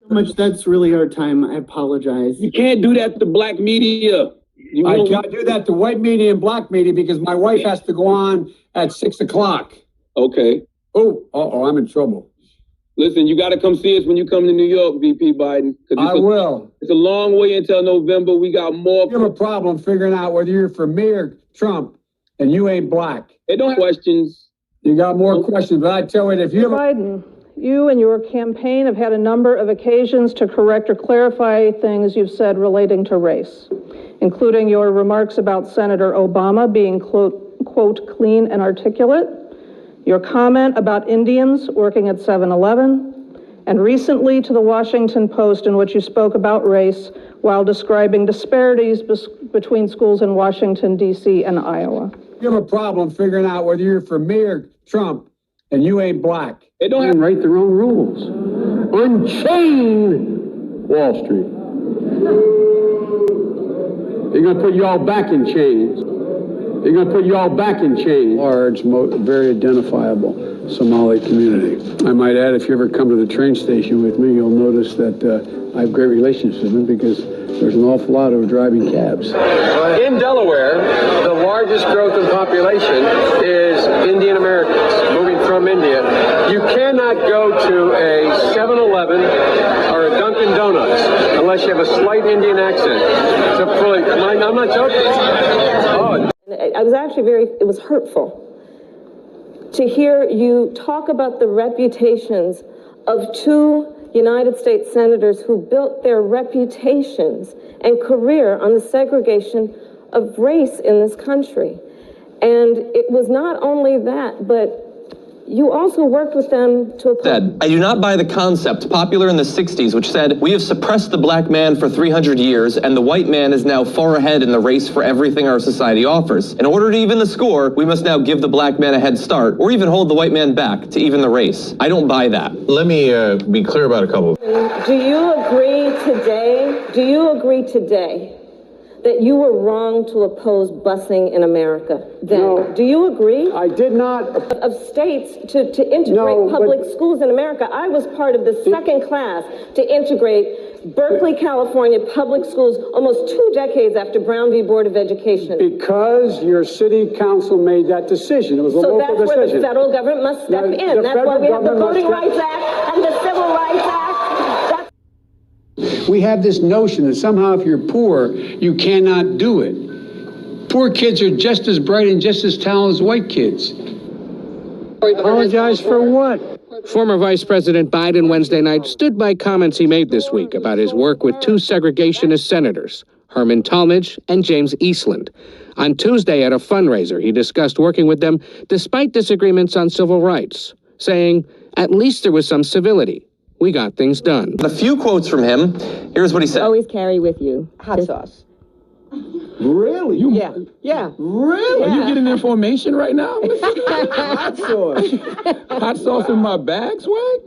Much, that's really our time. I apologize. You can't do that to black media. I can't do that to white media and black media because my wife has to go on at 6 o'clock. Okay. I'm in trouble. Listen, you got to come see us when you come to New York, VP Biden. I will. It's a long way until November. We got more. You have a problem figuring out whether you're for me or Trump, and you ain't black. They don't have questions. You got more questions, but I tell you, if you Biden, you and your campaign have had a number of occasions to correct or clarify things you've said relating to race, including your remarks about Senator Obama being, quote, clean and articulate, your comment about Indians working at 7-Eleven, and recently to the Washington Post in which you spoke about race while describing disparities between schools in Washington, D.C. and Iowa. You have a problem figuring out whether you're for me or Trump, and you ain't black. They don't write their own rules. Unchain Wall Street. They're going to put you all back in chains. They're going to put you all back in chains. Large, very identifiable Somali community. I might add, if you ever come to the train station with me, you'll notice that I have great relationships with them because there's an awful lot of driving cabs. In Delaware, the largest growth in population is Indian Americans moving from India. You cannot go to a 7-Eleven or a Dunkin' Donuts unless you have a slight Indian accent. I'm not joking. I was actually it was hurtful to hear you talk about the reputations of two United States senators who built their reputations and career on the segregation of race in this country. And it was not only that, but you also worked with them to oppose. I do not buy the concept popular in the 60s, which said, we have suppressed the black man for 300 years, and the white man is now far ahead in the race for everything our society offers. In order to even the score, we must now give the black man a head start, or even hold the white man back to even the race. I don't buy that. Let me be clear about a couple. Do you agree today that you were wrong to oppose busing in America then? No. Do you agree? I did not. Of states to integrate public schools in America. I was part of the second class to integrate Berkeley, California public schools almost 2 decades after Brown v. Board of Education. Because your city council made that decision. It was a local decision. So that's where the federal government must step in. That's why we have the Voting Rights Act and the Civil Rights Act. We have this notion that somehow if you're poor, you cannot do it. Poor kids are just as bright and just as talented as white kids. Apologize for what? Former Vice President Biden Wednesday night stood by comments he made this week about his work with two segregationist senators, Herman Talmadge and James Eastland. On Tuesday at a fundraiser, he discussed working with them despite disagreements on civil rights, saying, at least there was some civility. We got things done. A few quotes from him. Here's what he said. Always carry with you Hot sauce. Really? Yeah. Really? Are you getting information right now? Hot sauce. Hot sauce in my bag, Swag?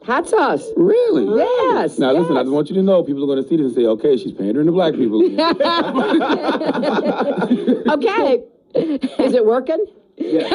Hot sauce. Really? Yes. Now listen, I just want you to know, people are going to see this and say, okay, she's pandering to black people. Okay. Is it working? Yeah.